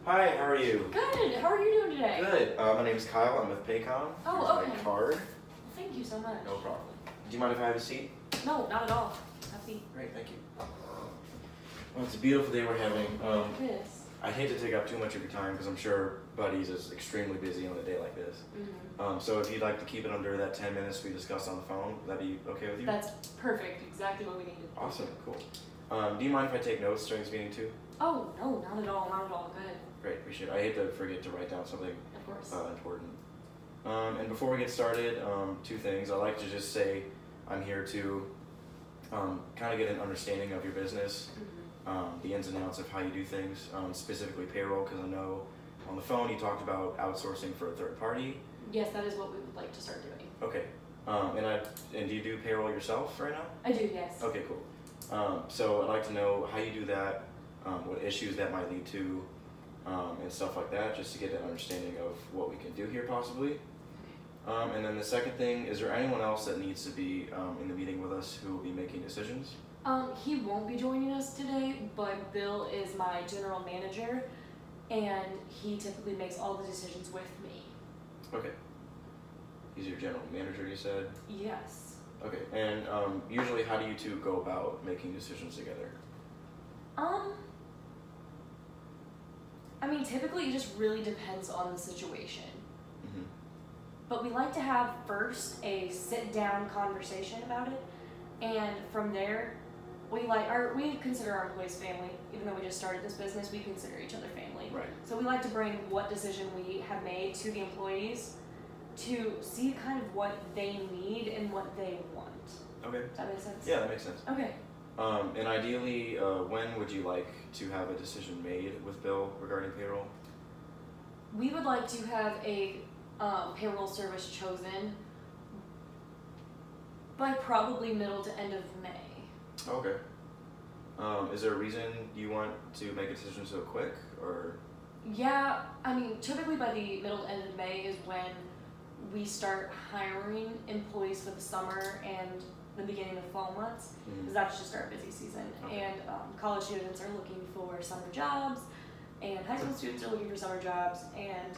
Hi, how are you? Good. How are you doing today? Good. My name is Kyle. I'm with Paycom. Oh, Here's okay. my card. Well, thank you so much. No problem. Do you mind if I have a seat? No, not at all. Happy. Great, thank you. Well, it's a beautiful day we're having. It is. I hate to take up too much of your time because I'm sure Buddy's is extremely busy on a day like this. Mm-hmm. So if you'd like to keep it under that 10 minutes we discussed on the phone, that'd be okay with you? That's perfect. Exactly what we needed. Awesome, cool. Do you mind if I take notes during this meeting too? Oh, no, not at all. Not at all. Good. Great, appreciate it. I hate to forget to write down something Of course. important. And before we get started, two things. I'd like to just say I'm here to kind of get an understanding of your business, the ins and outs of how you do things, specifically payroll, because I know on the phone you talked about outsourcing for a third party. Yes, that is what we would like to start doing. Okay. And do you do payroll yourself right now? I do, yes. Okay, cool. So I'd like to know how you do that, what issues that might lead to, and stuff like that, just to get an understanding of what we can do here possibly. And then the second thing, is there anyone else that needs to be in the meeting with us who will be making decisions? He won't be joining us today, but Bill is my general manager, and he typically makes all the decisions with me. Okay. He's your general manager, you said? Yes. Okay, and usually how do you two go about making decisions together? I mean, typically it just really depends on the situation. But we like to have first a sit-down conversation about it, and from there, we consider our employees family. Even though we just started this business, we consider each other family. Right. So we like to bring what decision we have made to the employees to see kind of what they need and what they want. Okay. Does that make sense? Yeah, that makes sense. Okay. And ideally, when would you like to have a decision made with Bill regarding payroll? We would like to have a payroll service chosen by probably middle to end of May. Okay. Is there a reason you want to make a decision so quick, or? Yeah, I mean, typically by the middle to end of May is when we start hiring employees for the summer and the beginning of fall months, because that's just our busy season. Okay. And college students are looking for summer jobs, and high school students are looking for summer jobs, and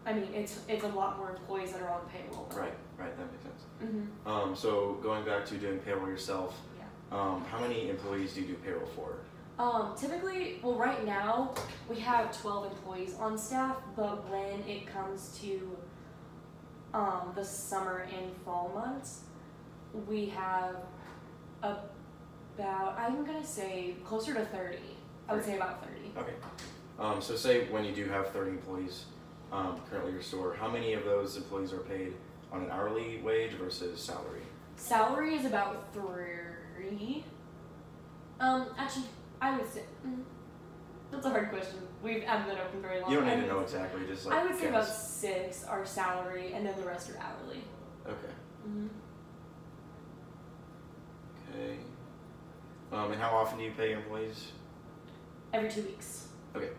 I mean, it's a lot more employees that are on payroll. Right, that makes sense. So going back to doing payroll yourself, Yeah. How many employees do you do payroll for? Typically, well, right now we have 12 employees on staff, but when it comes to the summer and fall months, we have about, I'm gonna say closer to 30. I would say about 30. Okay. So say when you do have 30 employees currently at your store, how many of those employees are paid on an hourly wage versus salary? Salary is about 3. Actually, I would say, that's a hard question. We haven't been open very long. You don't need to know exactly, just like I would say guess. about 6 are salary, and then the rest are hourly. Okay. Mm-hmm. Okay. And how often do you pay your employees? Every 2 weeks. Okay.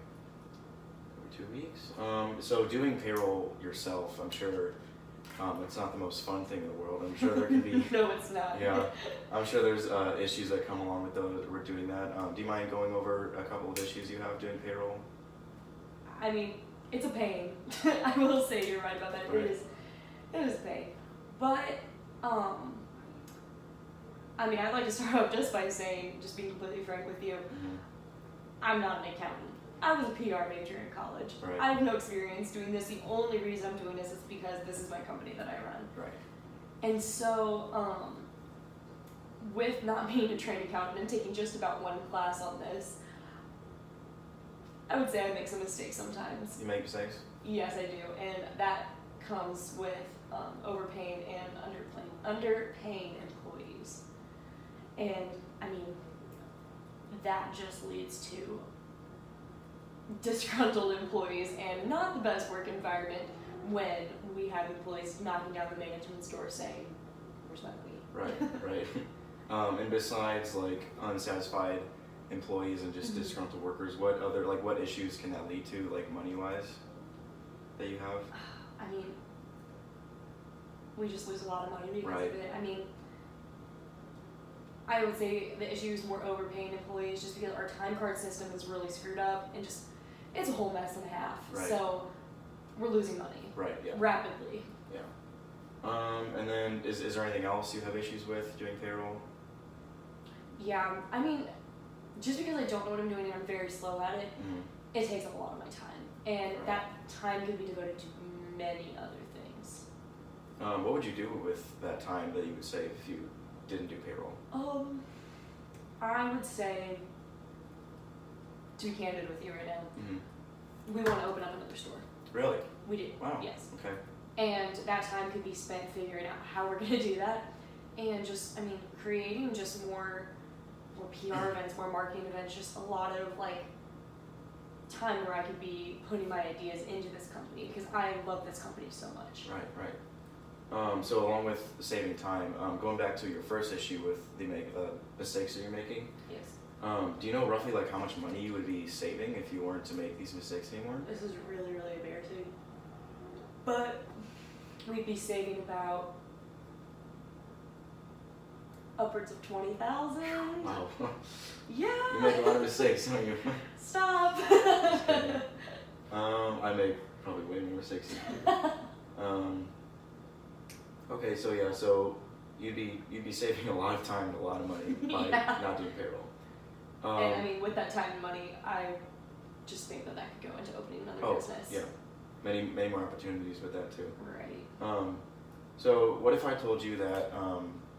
Every 2 weeks. So doing payroll yourself, I'm sure it's not the most fun thing in the world. I'm sure there can be. No, it's not. Yeah. I'm sure there's issues that come along with those. We're doing that. Do you mind going over a couple of issues you have doing payroll? I mean, it's a pain. I will say you're right about that. Right. It is a pain. But I mean, I'd like to start off just by saying, just being completely frank with you, I'm not an accountant. I was a PR major in college. Right. I have no experience doing this. The only reason I'm doing this is because this is my company that I run. Right. And so, with not being a trained accountant and taking just about one class on this, I would say I make some mistakes sometimes. You make mistakes? Yes, I do, and that comes with overpaying and underpaying employees. And I mean, that just leads to disgruntled employees and not the best work environment when we have employees knocking down the management's door saying, "Where's my money?" Right. And besides like unsatisfied employees and just disgruntled workers, what issues can that lead to, like money wise, that you have? I mean, we just lose a lot of money because Right. of it. I mean, I would say the issue is more overpaying employees just because our time card system is really screwed up, and it's a whole mess and a half. Right. So we're losing money. Right. Yeah. Rapidly. Yeah. And then is there anything else you have issues with doing payroll? Yeah, I mean, just because I don't know what I'm doing and I'm very slow at it, it takes up a lot of my time. And that time can be devoted to many other things. What would you do with that time that you would save if you didn't do payroll? I would say, to be candid with you right now, we want to open up another store. Really? We do. Wow. Yes. Okay. And that time could be spent figuring out how we're going to do that. And just, I mean, creating just more PR events, more marketing events, just a lot of like time where I could be putting my ideas into this company because I love this company so much. Right. So along with saving time, going back to your first issue with the mistakes that you're making. Yes. Do you know roughly like how much money you would be saving if you weren't to make these mistakes anymore? This is really, really embarrassing. But we'd be saving about upwards of 20,000. Wow. Yeah. You make a lot of mistakes, don't you? Stop. I make probably way more mistakes than you. Okay, so yeah, so you'd be saving a lot of time and a lot of money by not doing payroll. And I mean, with that time and money, I just think that could go into opening another business. Yeah, many more opportunities with that too. Right. So what if I told you that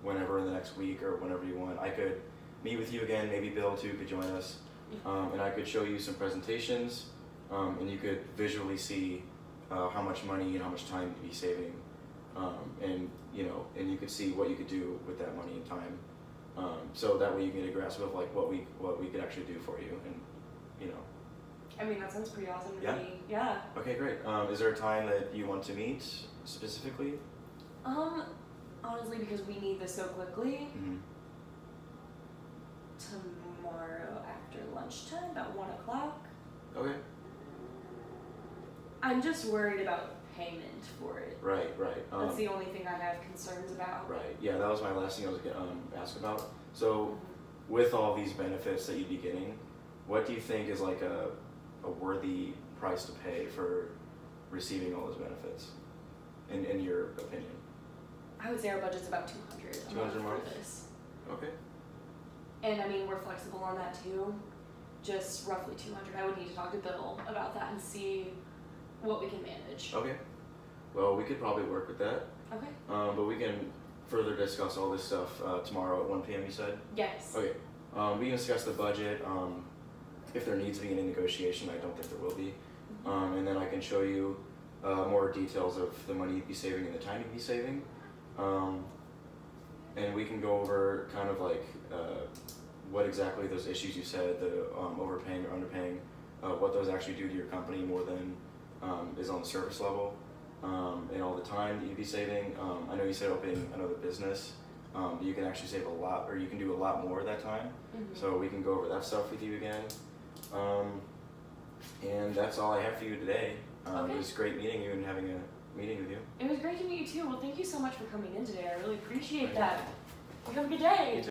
whenever in the next week or whenever you want, I could meet with you again, maybe Bill too could join us, and I could show you some presentations, and you could visually see how much money and how much time you'd be saving, and you could see what you could do with that money and time. So that way you can get a grasp of like what we could actually do for you, and I mean, that sounds pretty awesome to Yeah? me. Yeah. Okay, great. Is there a time that you want to meet specifically? Honestly, because we need this so quickly. Mm-hmm. Tomorrow after lunchtime, about 1 o'clock. Okay. I'm just worried about payment for it. Right. That's the only thing I have concerns about. Right. Yeah, that was my last thing I was going to ask about. So, with all these benefits that you'd be getting, what do you think is like a worthy price to pay for receiving all those benefits, in your opinion? I would say our budget's about 200 a month for this. Okay. And I mean, we're flexible on that too. Just roughly 200. I would need to talk to Bill about that and see what we can manage. Okay. Well, we could probably work with that. Okay. But we can further discuss all this stuff tomorrow at 1 p.m. you said? Yes. Okay. We can discuss the budget. If there needs to be any negotiation, I don't think there will be. And then I can show you more details of the money you'd be saving and the time you'd be saving. And we can go over kind of like what exactly those issues you said, the overpaying or underpaying, what those actually do to your company more than is on the surface level, and all the time that you'd be saving. I know you said opening another business, you can actually save a lot, or you can do a lot more at that time. So we can go over that stuff with you again. And that's all I have for you today. Okay. It was great meeting you and having a meeting with you. It was great to meet you too. Well, thank you so much for coming in today. I really appreciate that. You have a good day.